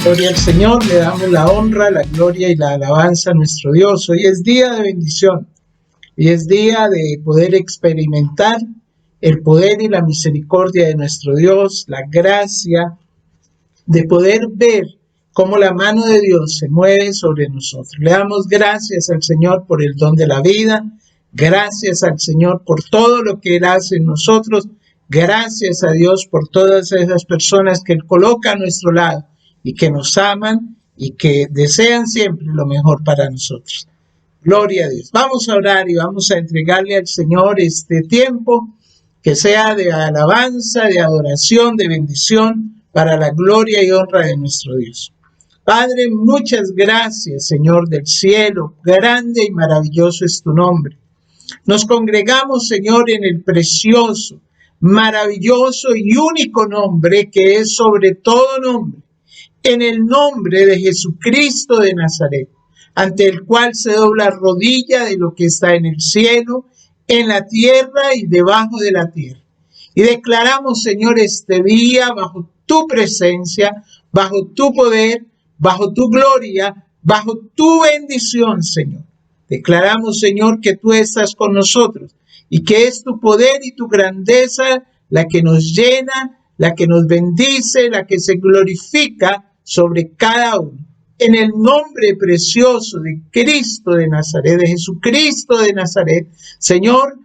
Gloria al Señor, le damos la honra, la gloria y la alabanza a nuestro Dios. Hoy es día de bendición y es día de poder experimentar el poder y la misericordia de nuestro Dios, la gracia de poder ver cómo la mano de Dios se mueve sobre nosotros. Le damos gracias al Señor por el don de la vida, gracias al Señor por todo lo que Él hace en nosotros, gracias a Dios por todas esas personas que Él coloca a nuestro lado y que nos aman y que desean siempre lo mejor para nosotros. Gloria a Dios. Vamos a orar y vamos a entregarle al Señor este tiempo que sea de alabanza, de adoración, de bendición para la gloria y honra de nuestro Dios. Padre, muchas gracias, Señor del cielo. Grande y maravilloso es tu nombre. Nos congregamos, Señor, en el precioso, maravilloso y único nombre que es sobre todo nombre, en el nombre de Jesucristo de Nazaret, ante el cual se dobla rodilla de lo que está en el cielo, en la tierra y debajo de la tierra. Y declaramos, Señor, este día bajo tu presencia, bajo tu poder, bajo tu gloria, bajo tu bendición, Señor. Declaramos, Señor, que tú estás con nosotros y que es tu poder y tu grandeza la que nos llena, la que nos bendice, la que se glorifica sobre cada uno. En el nombre precioso de Cristo de Nazaret, de Jesucristo de Nazaret, Señor,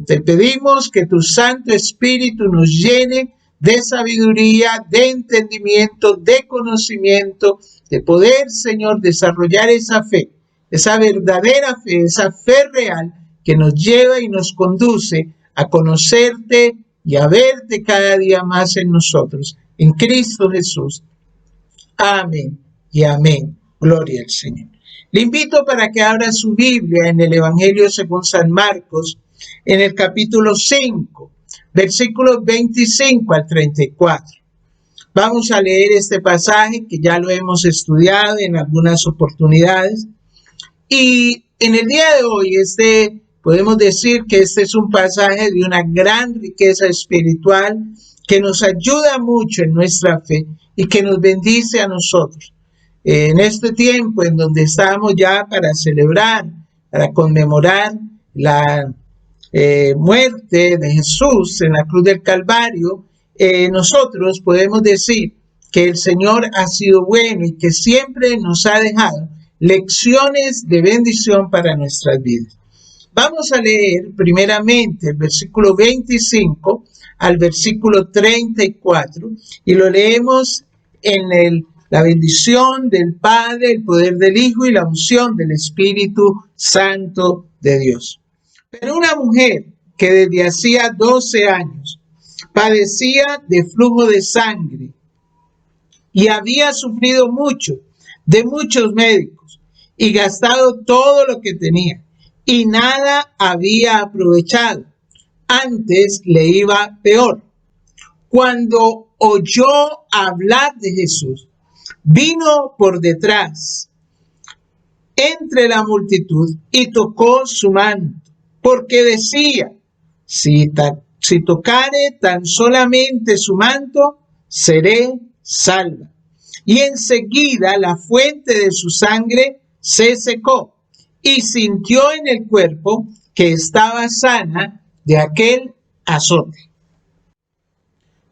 te pedimos que tu Santo Espíritu nos llene de sabiduría, de entendimiento, de conocimiento, de poder, Señor, desarrollar esa fe, esa verdadera fe, esa fe real que nos lleva y nos conduce a conocerte y a verte cada día más en nosotros, en Cristo Jesús. Amén y amén. Gloria al Señor. Le invito para que abra su Biblia en el Evangelio según San Marcos, en el capítulo 5, versículos 25 al 34. Vamos a leer este pasaje que ya lo hemos estudiado en algunas oportunidades. Y en el día de hoy, podemos decir que este es un pasaje de una gran riqueza espiritual que nos ayuda mucho en nuestra fe y que nos bendice a nosotros. En este tiempo en donde estamos ya para celebrar, para conmemorar la muerte de Jesús en la cruz del Calvario, nosotros podemos decir que el Señor ha sido bueno y que siempre nos ha dejado lecciones de bendición para nuestras vidas. Vamos a leer primeramente el versículo 25 al versículo 34 y lo leemos en la bendición del Padre, el poder del Hijo y la unción del Espíritu Santo de Dios. Pero una mujer que desde hacía 12 años padecía de flujo de sangre y había sufrido mucho de muchos médicos y gastado todo lo que tenía y nada había aprovechado. Antes le iba peor. Cuando oyó hablar de Jesús, vino por detrás entre la multitud y tocó su manto, porque decía, si tocare tan solamente su manto, seré salva. Y enseguida la fuente de su sangre se secó y sintió en el cuerpo que estaba sana de aquel azote.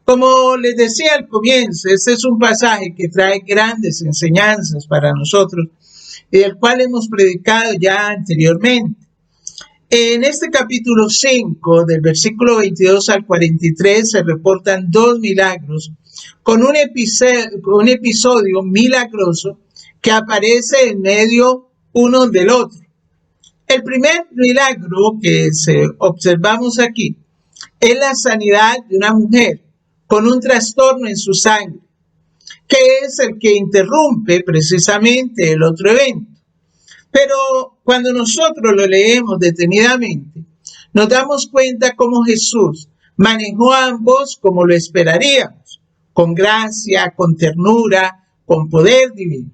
Como les decía al comienzo, este es un pasaje que trae grandes enseñanzas para nosotros y del cual hemos predicado ya anteriormente. En este capítulo 5, del versículo 22 al 43, se reportan dos milagros con un episodio milagroso que aparece en medio uno del otro. El primer milagro que observamos aquí es la sanidad de una mujer con un trastorno en su sangre, que es el que interrumpe precisamente el otro evento. Pero cuando nosotros lo leemos detenidamente, nos damos cuenta cómo Jesús manejó a ambos como lo esperaríamos, con gracia, con ternura, con poder divino.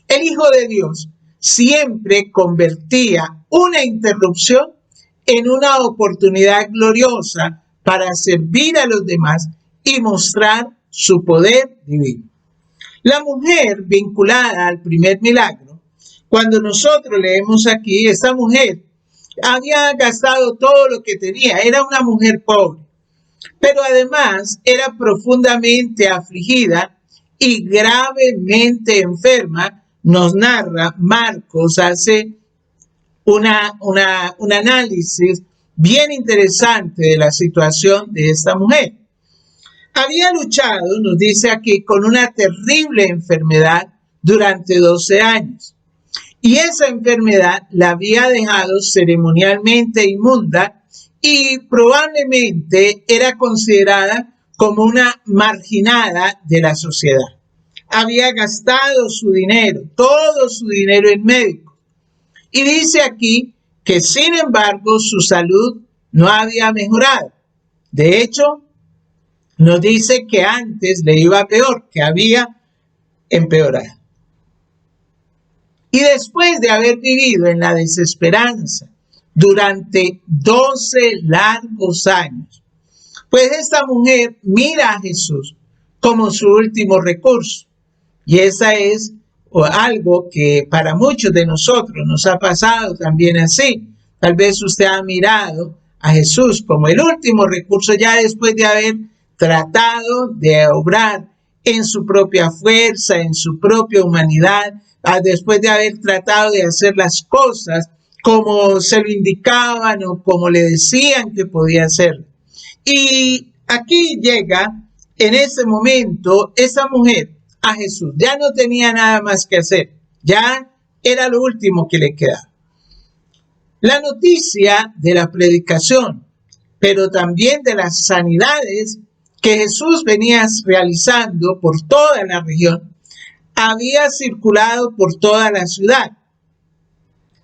El Hijo de Dios siempre convertía una interrupción en una oportunidad gloriosa para servir a los demás y mostrar su poder divino. La mujer vinculada al primer milagro, cuando nosotros leemos aquí, esta mujer había gastado todo lo que tenía, era una mujer pobre, pero además era profundamente afligida y gravemente enferma. Nos narra Marcos, hace un análisis bien interesante de la situación de esta mujer. Había luchado, nos dice aquí, con una terrible enfermedad durante 12 años. Y esa enfermedad la había dejado ceremonialmente inmunda y probablemente era considerada como una marginada de la sociedad. Había gastado su dinero, todo su dinero en médicos. Y dice aquí que sin embargo su salud no había mejorado. De hecho, nos dice que antes le iba peor, que había empeorado. Y después de haber vivido en la desesperanza durante 12 largos años, pues esta mujer mira a Jesús como su último recurso. Y esa es algo que para muchos de nosotros nos ha pasado también así. Tal vez usted ha mirado a Jesús como el último recurso ya después de haber tratado de obrar en su propia fuerza, en su propia humanidad, después de haber tratado de hacer las cosas como se lo indicaban o como le decían que podía hacer. Y aquí llega en ese momento esa mujer a Jesús. Ya no tenía nada más que hacer. Ya era lo último que le quedaba. La noticia de la predicación, pero también de las sanidades que Jesús venía realizando por toda la región, había circulado por toda la ciudad.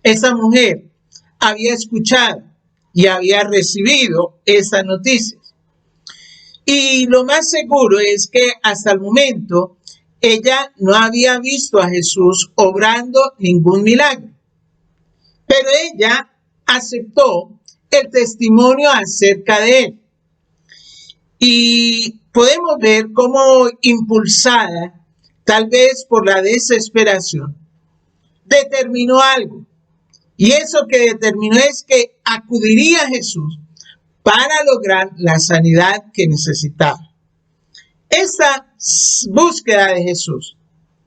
Esa mujer había escuchado y había recibido esas noticias. Y lo más seguro es que hasta el momento ella no había visto a Jesús obrando ningún milagro. Pero ella aceptó el testimonio acerca de él. Y podemos ver cómo impulsada, tal vez por la desesperación, determinó algo. Y eso que determinó es que acudiría a Jesús para lograr la sanidad que necesitaba. Esta búsqueda de Jesús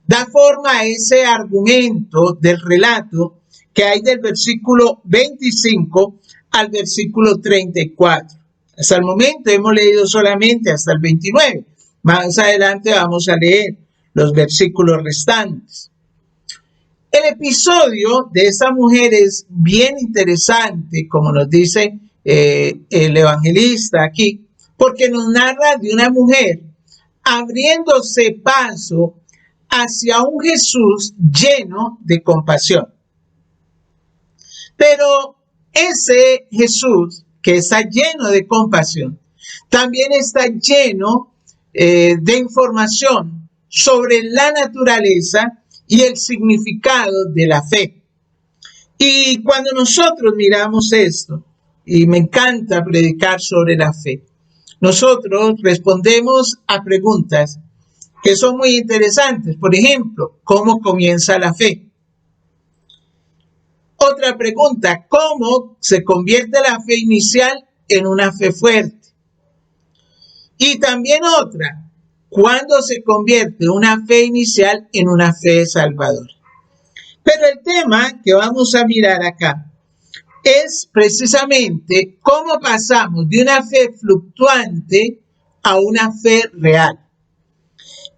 da forma a ese argumento del relato que hay del versículo 25 al versículo 34. Hasta el momento hemos leído solamente hasta el 29. Más adelante vamos a leer los versículos restantes. El episodio de esa mujer es bien interesante, como nos dice el evangelista aquí, porque nos narra de una mujer abriéndose paso hacia un Jesús lleno de compasión. Pero ese Jesús que está lleno de compasión, también está lleno de información sobre la naturaleza y el significado de la fe. Y cuando nosotros miramos esto, y me encanta predicar sobre la fe, nosotros respondemos a preguntas que son muy interesantes. Por ejemplo, ¿cómo comienza la fe? Otra pregunta, ¿cómo se convierte la fe inicial en una fe fuerte? Y también otra, ¿cuándo se convierte una fe inicial en una fe salvadora? Pero el tema que vamos a mirar acá es precisamente cómo pasamos de una fe fluctuante a una fe real.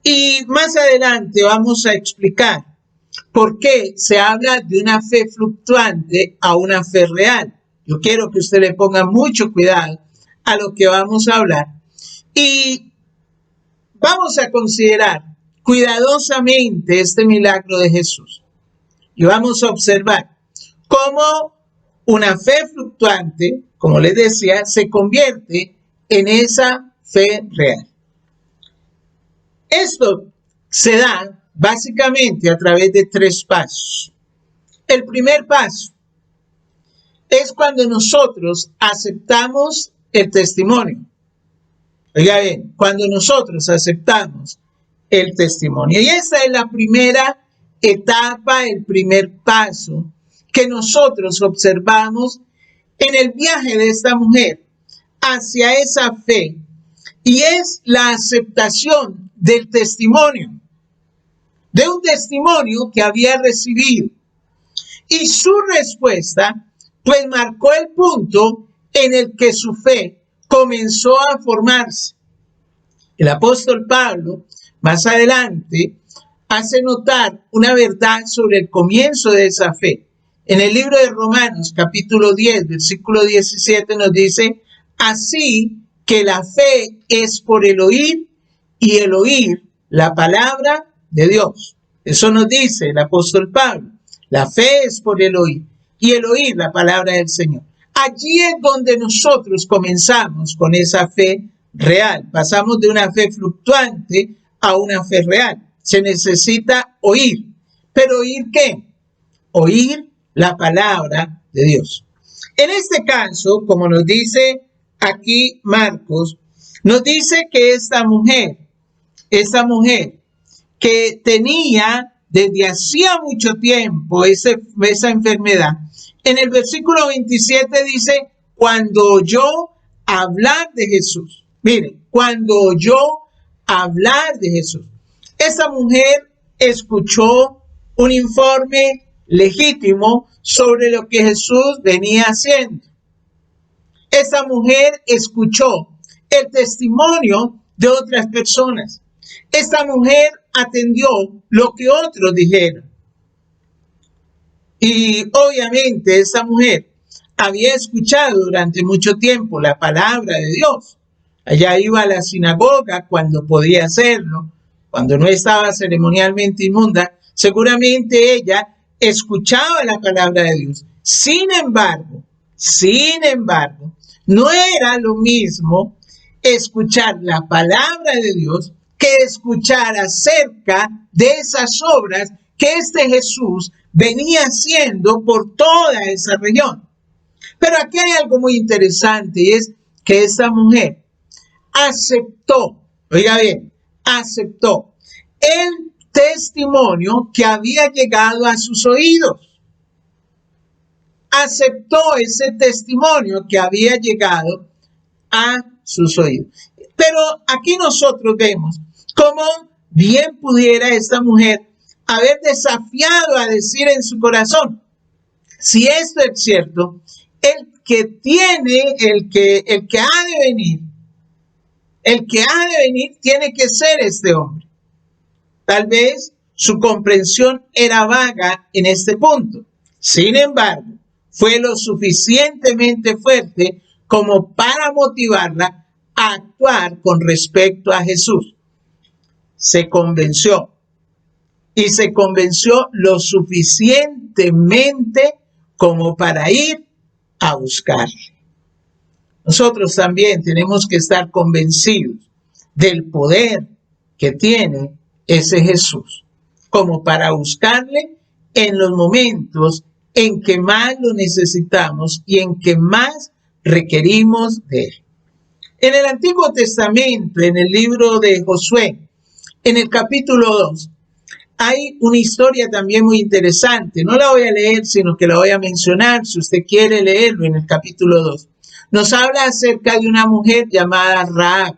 Y más adelante vamos a explicar por qué se habla de una fe fluctuante a una fe real. Yo quiero que usted le ponga mucho cuidado a lo que vamos a hablar. Y vamos a considerar cuidadosamente este milagro de Jesús. Y vamos a observar cómo una fe fluctuante, como les decía, se convierte en esa fe real. Esto se da básicamente a través de 3 pasos. El primer paso es cuando nosotros aceptamos el testimonio. Oiga bien, cuando nosotros aceptamos el testimonio. Y esa es la primera etapa, el primer paso que nosotros observamos en el viaje de esta mujer hacia esa fe, y es la aceptación del testimonio, de un testimonio que había recibido. Y su respuesta, pues, marcó el punto en el que su fe comenzó a formarse. El apóstol Pablo, más adelante, hace notar una verdad sobre el comienzo de esa fe. En el libro de Romanos, capítulo 10, versículo 17, nos dice: así que la fe es por el oír, y el oír la palabra de Dios. Eso nos dice el apóstol Pablo. La fe es por el oír, y el oír la palabra del Señor. Allí es donde nosotros comenzamos con esa fe real. Pasamos de una fe fluctuante a una fe real. Se necesita oír. ¿Pero oír qué? Oír la palabra de Dios. En este caso, como nos dice aquí Marcos, nos dice que esta mujer que tenía desde hacía mucho tiempo esa enfermedad, en el versículo 27 dice: cuando oyó hablar de Jesús. Mire, cuando oyó hablar de Jesús. Esa mujer escuchó un informe legítimo sobre lo que Jesús venía haciendo. Esa mujer escuchó el testimonio de otras personas. Esta mujer atendió lo que otros dijeron. Y obviamente esa mujer había escuchado durante mucho tiempo la palabra de Dios. Allá iba a la sinagoga cuando podía hacerlo, cuando no estaba ceremonialmente inmunda. Seguramente ella escuchaba la palabra de Dios. Sin embargo, no era lo mismo escuchar la palabra de Dios que escuchar acerca de esas obras que este Jesús venía haciendo por toda esa región. Pero aquí hay algo muy interesante, y es que esta mujer aceptó, oiga bien, aceptó el testimonio que había llegado a sus oídos. Aceptó ese testimonio que había llegado a sus oídos. Pero aquí nosotros vemos cómo bien pudiera esta mujer haber desafiado a decir en su corazón: si esto es cierto, el que ha de venir tiene que ser este hombre. Tal vez su comprensión era vaga en este punto. Sin embargo, fue lo suficientemente fuerte como para motivarla a actuar con respecto a Jesús. Se convenció, y se convenció lo suficientemente como para ir a buscarle. Nosotros también tenemos que estar convencidos del poder que tiene ese Jesús, como para buscarle en los momentos en que más lo necesitamos y en que más requerimos de él. En el Antiguo Testamento, en el libro de Josué, en el capítulo 2, hay una historia también muy interesante. No la voy a leer, sino que la voy a mencionar, si usted quiere leerlo, en el capítulo 2. Nos habla acerca de una mujer llamada Rahab.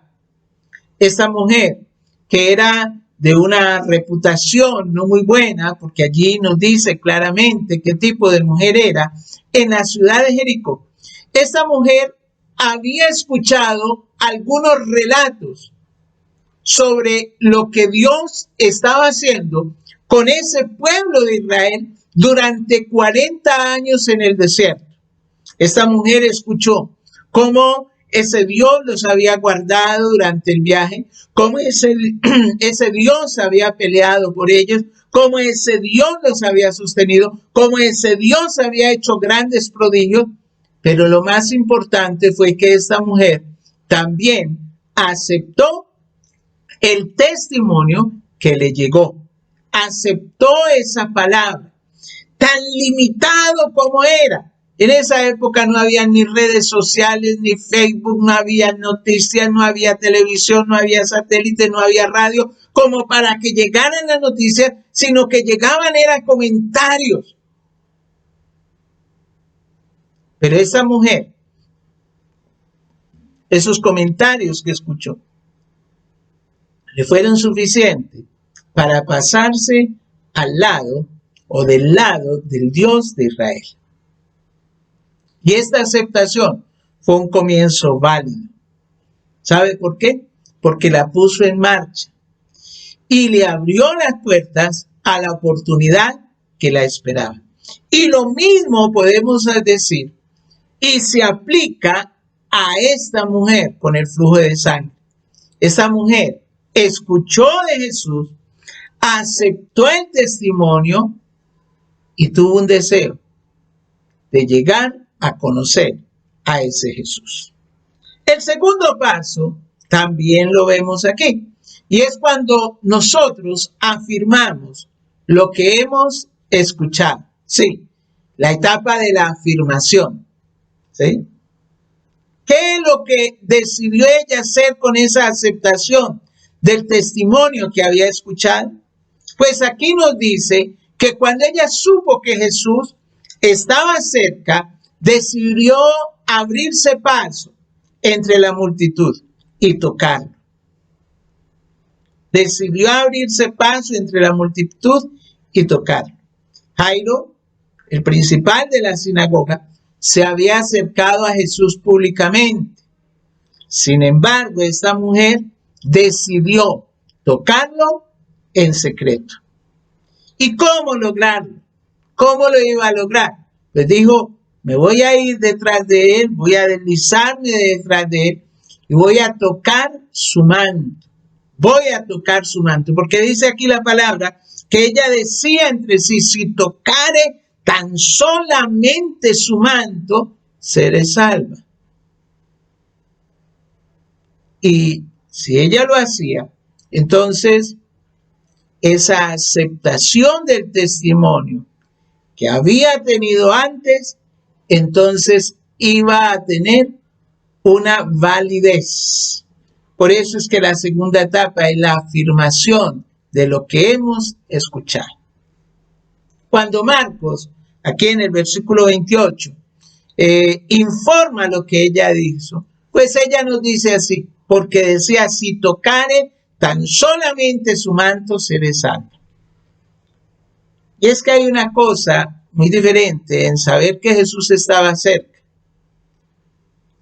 Esta mujer, que era de una reputación no muy buena, porque allí nos dice claramente qué tipo de mujer era, en la ciudad de Jericó. Esta mujer había escuchado algunos relatos sobre lo que Dios estaba haciendo con ese pueblo de Israel durante 40 años en el desierto. Esta mujer escuchó cómo ese Dios los había guardado durante el viaje, cómo ese Dios había peleado por ellos, cómo ese Dios los había sostenido, cómo ese Dios había hecho grandes prodigios. Pero lo más importante fue que esta mujer también aceptó el testimonio que le llegó. Aceptó esa palabra, tan limitado como era, En esa época no había ni redes sociales, ni Facebook, no había noticias, no había televisión, no había satélite, no había radio, como para que llegaran las noticias, sino que llegaban eran comentarios. Pero esa mujer, esos comentarios que escuchó, le fueron suficientes para pasarse al lado o del lado del Dios de Israel. Y esta aceptación fue un comienzo válido. ¿Sabe por qué? Porque la puso en marcha y le abrió las puertas a la oportunidad que la esperaba. Y lo mismo podemos decir y se aplica a esta mujer con el flujo de sangre. Esta mujer escuchó de Jesús, aceptó el testimonio y tuvo un deseo de llegar a conocer a ese Jesús. El segundo paso también lo vemos aquí, y es cuando nosotros afirmamos lo que hemos escuchado. Sí, la etapa de la afirmación. ¿Sí? ¿Qué es lo que decidió ella hacer con esa aceptación del testimonio que había escuchado? Pues aquí nos dice que cuando ella supo que Jesús estaba cerca, decidió abrirse paso entre la multitud y tocarlo. Decidió abrirse paso entre la multitud y tocarlo. Jairo, el principal de la sinagoga, se había acercado a Jesús públicamente. Sin embargo, esta mujer decidió tocarlo en secreto. ¿Y cómo lograrlo? ¿Cómo lo iba a lograr? Pues dijo, me voy a ir detrás de él, voy a deslizarme detrás de él y voy a tocar su manto. Voy a tocar su manto, porque dice aquí la palabra que ella decía entre sí, si tocare tan solamente su manto, seré salva. Y si ella lo hacía, entonces esa aceptación del testimonio que había tenido antes, entonces iba a tener una validez. Por eso es que la segunda etapa es la afirmación de lo que hemos escuchado. Cuando Marcos, aquí en el versículo 28, informa lo que ella dijo, pues ella nos dice así, porque decía, si tocare tan solamente su manto, seré salvo. Y es que hay una cosa muy diferente en saber que Jesús estaba cerca.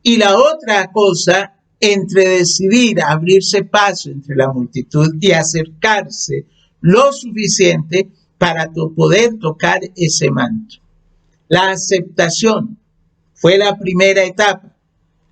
Y la otra cosa entre decidir abrirse paso entre la multitud y acercarse lo suficiente para poder tocar ese manto. La aceptación fue la primera etapa.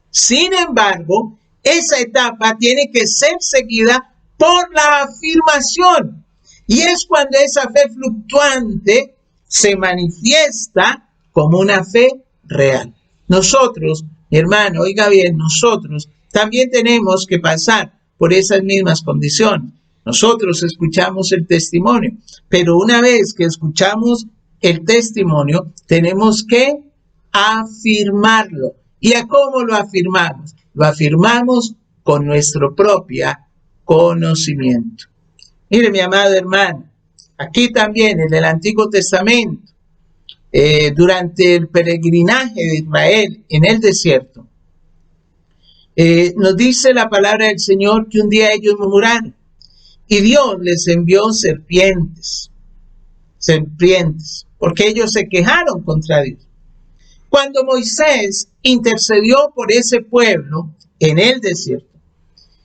Sin embargo, esa etapa tiene que ser seguida por la afirmación. Y es cuando esa fe fluctuante se manifiesta como una fe real. Nosotros, mi hermano, oiga bien, nosotros también tenemos que pasar por esas mismas condiciones. Nosotros escuchamos el testimonio, pero una vez que escuchamos el testimonio, tenemos que afirmarlo. ¿Y a cómo lo afirmamos? Lo afirmamos con nuestro propio conocimiento. Mire, mi amado hermano, aquí también en el Antiguo Testamento, durante el peregrinaje de Israel en el desierto, nos dice la palabra del Señor que un día ellos murmuraron y Dios les envió serpientes, porque ellos se quejaron contra Dios. Cuando Moisés intercedió por ese pueblo en el desierto,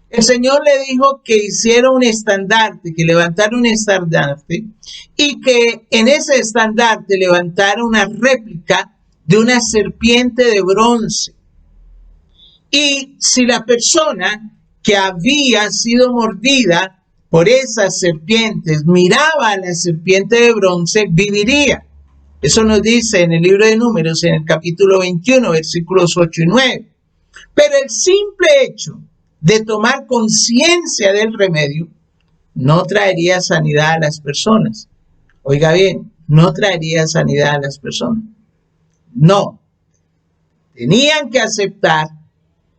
el Señor le dijo que hiciera un estandarte, que levantara un estandarte y que en ese estandarte levantara una réplica de una serpiente de bronce. Y si la persona que había sido mordida por esas serpientes miraba a la serpiente de bronce, viviría. Eso nos dice en el libro de Números, en el capítulo 21, versículos 8 y 9. Pero el simple hecho de tomar conciencia del remedio no traería sanidad a las personas. Oiga bien, no traería sanidad a las personas. No, Tenían que aceptar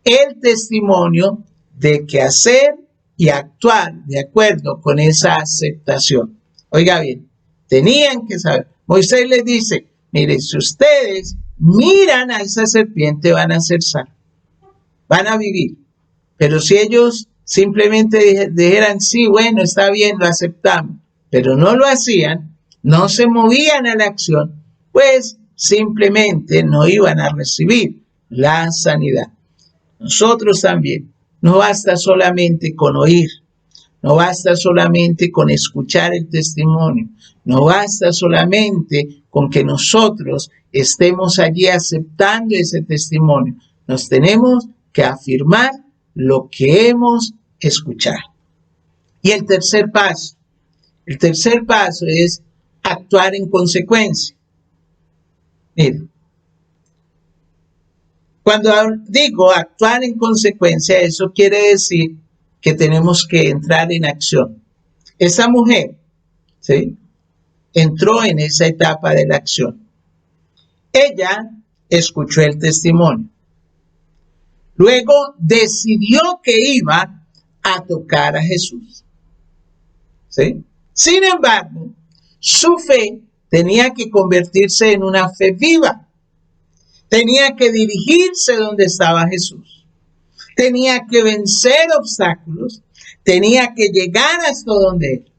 el testimonio de que hacer y actuar de acuerdo con esa aceptación. Oiga bien, tenían que saber. Moisés les dice, mire, si ustedes miran a esa serpiente van a ser salvos, van a vivir. Pero si ellos simplemente dijeran, sí, bueno, está bien, lo aceptamos, pero no lo hacían, no se movían a la acción, pues simplemente no iban a recibir la sanidad. Nosotros también, no basta solamente con oír, no basta solamente con escuchar el testimonio, no basta solamente con que nosotros estemos allí aceptando ese testimonio. Nos tenemos que afirmar lo que hemos escuchado. Y el tercer paso es actuar en consecuencia. Miren, cuando digo actuar en consecuencia, eso quiere decir que tenemos que entrar en acción. Esa mujer, ¿sí?, entró en esa etapa de la acción. Ella escuchó el testimonio. Luego decidió que iba a tocar a Jesús, ¿sí? Sin embargo, su fe tenía que convertirse en una fe viva. Tenía que dirigirse donde estaba Jesús. Tenía que vencer obstáculos. Tenía que llegar hasta donde él.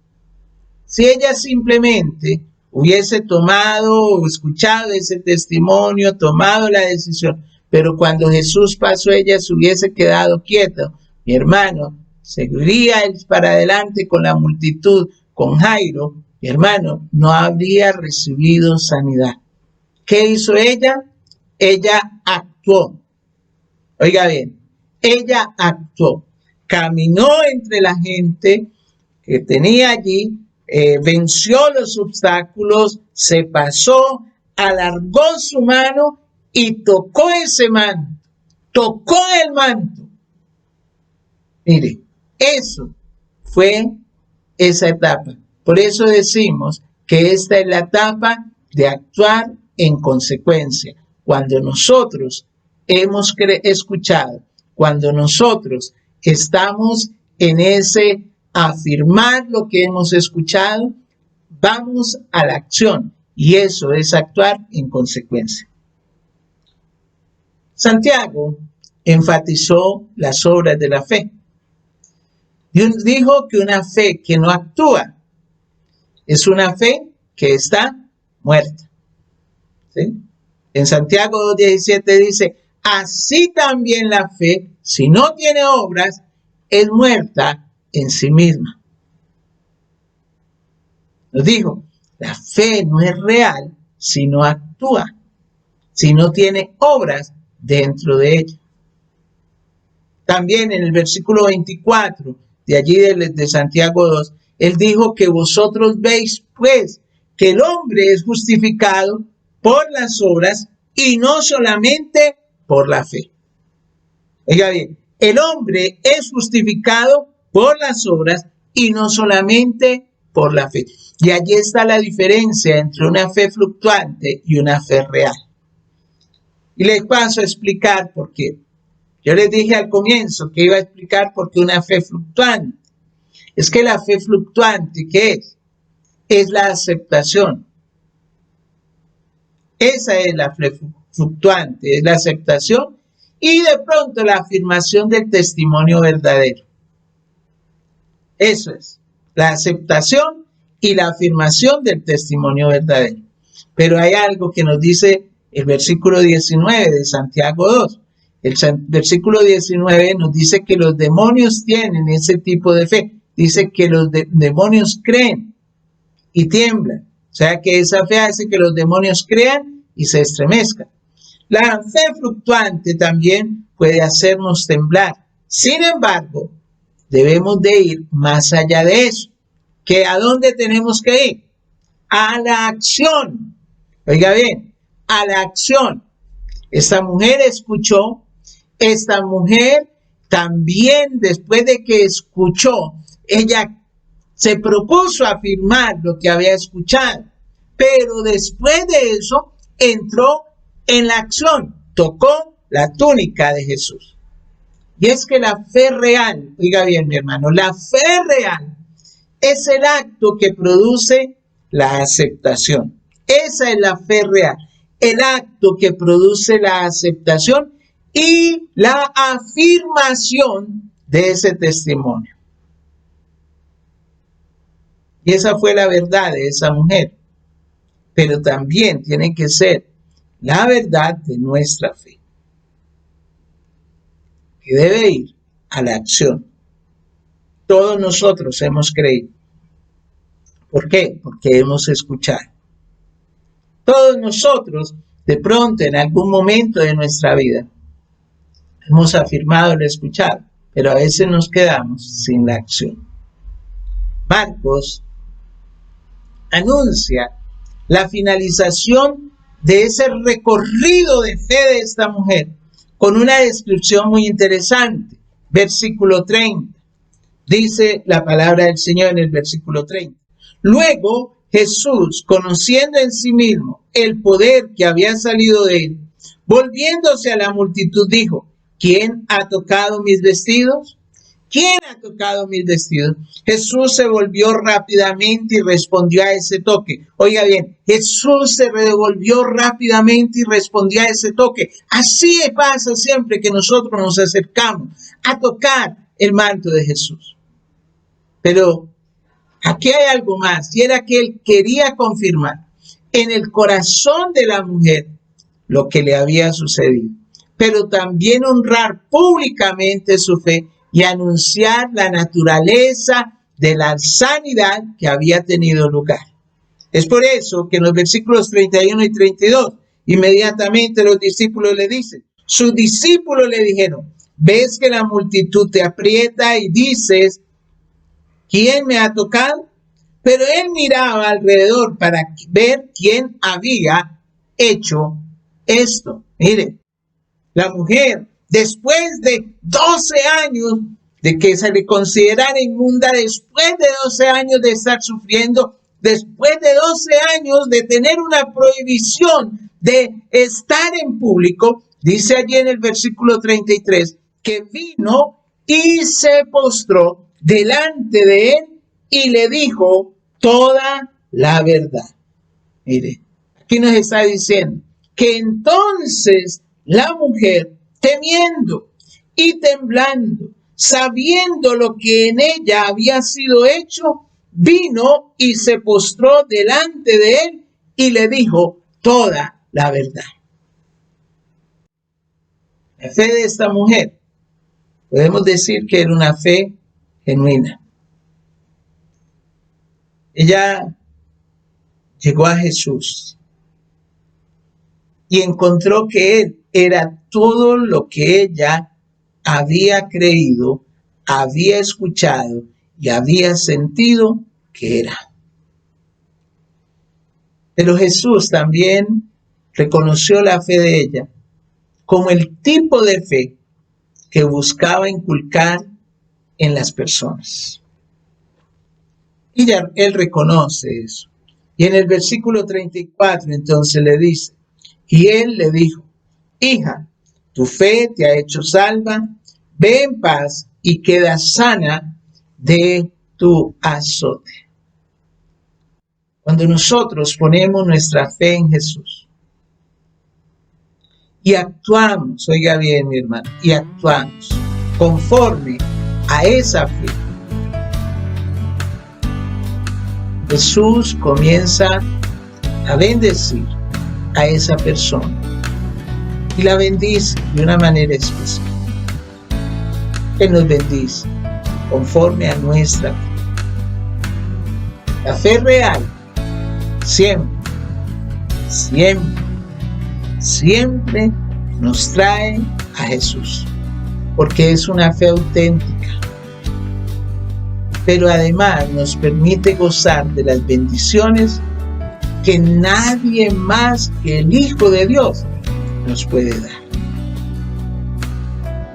Si ella simplemente hubiese tomado o escuchado ese testimonio, tomado la decisión, pero cuando Jesús pasó, ella se hubiese quedado quieta, mi hermano, seguiría él para adelante con la multitud, con Jairo, mi hermano, no habría recibido sanidad. ¿Qué hizo ella? Ella actuó. Oiga bien, ella actuó. Caminó entre la gente que tenía allí, venció los obstáculos, se pasó, alargó su mano y tocó ese manto, tocó el manto. Mire, eso fue esa etapa. Por eso decimos que esta es la etapa de actuar en consecuencia. Cuando nosotros hemos escuchado, cuando nosotros estamos en ese afirmar lo que hemos escuchado, vamos a la acción y eso es actuar en consecuencia. Santiago enfatizó las obras de la fe. Dijo que una fe que no actúa es una fe que está muerta, ¿sí? En Santiago 2:17 dice, así también la fe, si no tiene obras, es muerta en sí misma. Nos dijo, la fe no es real si no actúa, si no tiene obras dentro de ella. También en el versículo 24, de allí de Santiago 2, él dijo que vosotros veis pues que el hombre es justificado por las obras y no solamente por la fe. Oiga bien, el hombre es justificado por las obras y no solamente por la fe. Y allí está la diferencia entre una fe fluctuante y una fe real. Y les paso a explicar por qué. Yo les dije al comienzo que iba a explicar por qué una fe fluctuante. Es que la fe fluctuante, ¿qué es? Es la aceptación. Esa es la fe fluctuante, es la aceptación y de pronto la afirmación del testimonio verdadero. Eso es, la aceptación y la afirmación del testimonio verdadero. Pero hay algo que nos dice el versículo 19 de Santiago 2. El versículo 19 nos dice que los demonios tienen ese tipo de fe. Dice que los demonios creen y tiemblan. O sea que esa fe hace que los demonios crean y se estremezcan. La fe fluctuante también puede hacernos temblar. Sin embargo, debemos de ir más allá de eso. ¿Que a dónde tenemos que ir? A la acción. Oiga bien, a la acción. Esta mujer escuchó, esta mujer también después de que escuchó, ella se propuso afirmar lo que había escuchado, pero después de eso entró en la acción, tocó la túnica de Jesús. Y es que la fe real, oiga bien mi hermano, la fe real es el acto que produce la aceptación. Esa es la fe real, el acto que produce la aceptación y la afirmación de ese testimonio. Y esa fue la verdad de esa mujer, pero también tiene que ser la verdad de nuestra fe, que debe ir a la acción. Todos nosotros hemos creído. ¿Por qué? Porque hemos escuchado. Todos nosotros, de pronto, en algún momento de nuestra vida, hemos afirmado lo escuchado, pero a veces nos quedamos sin la acción. Marcos anuncia la finalización de ese recorrido de fe de esta mujer con una descripción muy interesante. Versículo 30. Dice la palabra del Señor en el versículo 30. Luego Jesús, conociendo en sí mismo el poder que había salido de él, volviéndose a la multitud, dijo: ¿Quién ha tocado mis vestidos? ¿Quién ha tocado mis vestidos? Jesús se volvió rápidamente y respondió a ese toque. Oiga bien, Jesús se devolvió rápidamente y respondió a ese toque. Así pasa siempre que nosotros nos acercamos a tocar el manto de Jesús. Pero aquí hay algo más, y era que él quería confirmar en el corazón de la mujer lo que le había sucedido, pero también honrar públicamente su fe y anunciar la naturaleza de la sanidad que había tenido lugar. Es por eso que en los versículos 31 y 32, inmediatamente los discípulos le dicen, sus discípulos le dijeron: ¿ves que la multitud te aprieta y dices, ¿quién me ha tocado? Pero él miraba alrededor para ver quién había hecho esto. Mire, la mujer, después de 12 años de que se le considerara inmunda, después de 12 años de estar sufriendo, después de 12 años de tener una prohibición de estar en público, dice allí en el versículo 33, que vino y se postró delante de él y le dijo toda la verdad. Mire, aquí nos está diciendo que entonces la mujer, temiendo y temblando, sabiendo lo que en ella había sido hecho, vino y se postró delante de él y le dijo toda la verdad. La fe de esta mujer, podemos decir que era una fe genuina. Ella llegó a Jesús y encontró que él era todo lo que ella había creído, había escuchado y había sentido que era. Pero Jesús también reconoció la fe de ella como el tipo de fe que buscaba inculcar en las personas. Y ya él reconoce eso. Y en el versículo 34 entonces le dice, y él le dijo, hija, tu fe te ha hecho salva, ve en paz y queda sana de tu azote. Cuando nosotros ponemos nuestra fe en Jesús y actuamos, oiga bien mi hermano, y actuamos conforme a esa fe, Jesús comienza a bendecir a esa persona y la bendice de una manera especial. Él nos bendice conforme a nuestra fe. La fe real siempre nos trae a Jesús, porque es una fe auténtica. Pero además nos permite gozar de las bendiciones que nadie más que el Hijo de Dios nos puede dar.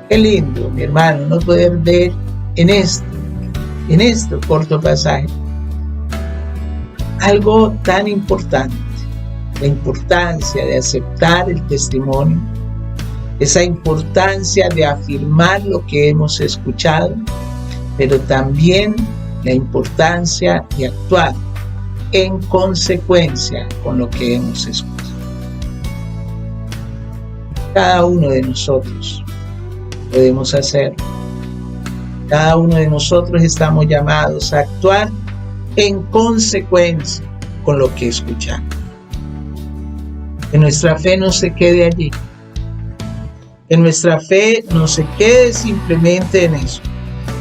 Qué lindo, mi hermano, no poder ver en este corto pasaje algo tan importante, la importancia de aceptar el testimonio, esa importancia de afirmar lo que hemos escuchado, pero también la importancia de actuar en consecuencia con lo que hemos escuchado. Cada uno de nosotros podemos hacerlo. Cada uno de nosotros estamos llamados a actuar en consecuencia con lo que escuchamos. Que nuestra fe no se quede allí. Que nuestra fe no se quede simplemente en eso,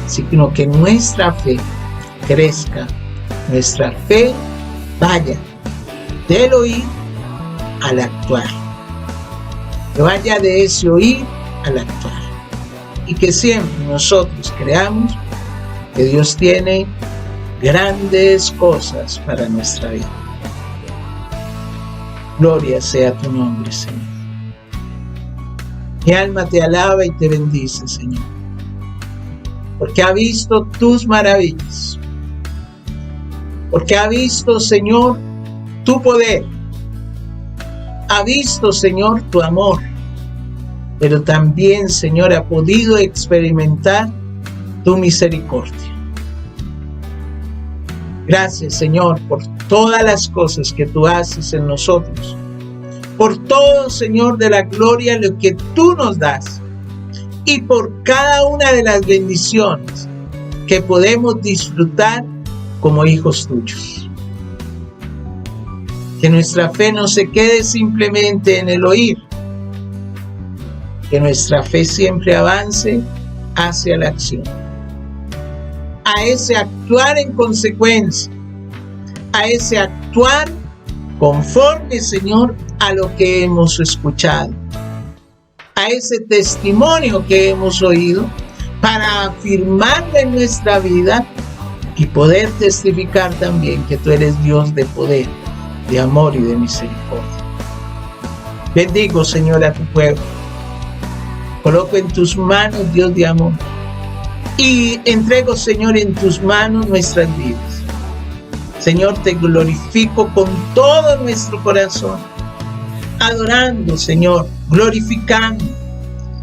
sino que nuestra fe crezca, nuestra fe vaya del oír al actuar, que vaya de ese oír al actuar, y que siempre nosotros creamos que Dios tiene grandes cosas para nuestra vida. Gloria sea tu nombre, Señor. Mi alma te alaba y te bendice, Señor, porque ha visto tus maravillas, porque ha visto, Señor, tu poder, ha visto, Señor, tu amor, pero también, Señor, ha podido experimentar tu misericordia. Gracias, Señor, por todas las cosas que tú haces en nosotros, por todo, Señor, de la gloria, lo que tú nos das, y por cada una de las bendiciones que podemos disfrutar como hijos tuyos. Que nuestra fe no se quede simplemente en el oír, que nuestra fe siempre avance hacia la acción, a ese actuar en consecuencia, a ese actuar conforme, Señor, a lo que hemos escuchado, a ese testimonio que hemos oído, para afirmarlo en nuestra vida y poder testificar también que tú eres Dios de poder, de amor y de misericordia. Bendigo, Señor, a tu pueblo. Coloco en tus manos, Dios de amor, y entrego, Señor, en tus manos nuestras vidas. Señor, te glorifico con todo nuestro corazón, adorando, Señor, glorificando,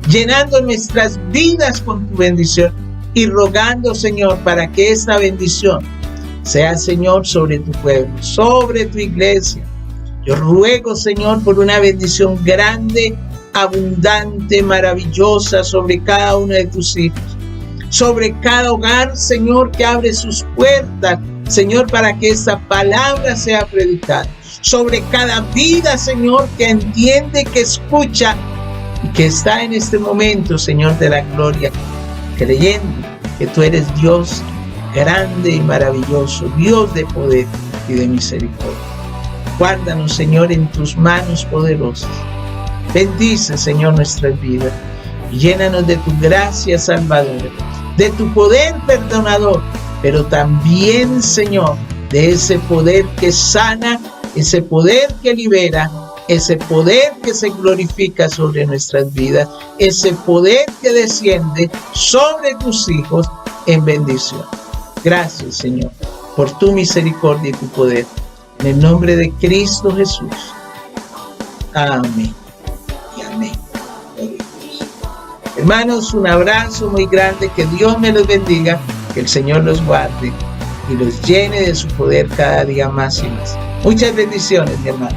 llenando nuestras vidas con tu bendición y rogando, Señor, para que esta bendición sea, Señor, sobre tu pueblo, sobre tu iglesia. Yo ruego, Señor, por una bendición grande, abundante, maravillosa sobre cada uno de tus hijos, sobre cada hogar, Señor, que abre sus puertas, Señor, para que esta palabra sea predicada, sobre cada vida, Señor, que entiende, que escucha y que está en este momento, Señor, de la gloria, creyendo que tú eres Dios grande y maravilloso, Dios de poder y de misericordia. Guárdanos, Señor, en tus manos poderosas. Bendice, Señor, nuestras vidas y llénanos de tu gracia salvadora, de tu poder perdonador, pero también, Señor, de ese poder que sana, ese poder que libera, ese poder que se glorifica sobre nuestras vidas, ese poder que desciende sobre tus hijos en bendición. Gracias, Señor, por tu misericordia y tu poder. En el nombre de Cristo Jesús. Amén y amén. Hermanos, un abrazo muy grande. Que Dios me los bendiga. Que el Señor los guarde y los llene de su poder cada día más y más. Muchas bendiciones, mi hermano.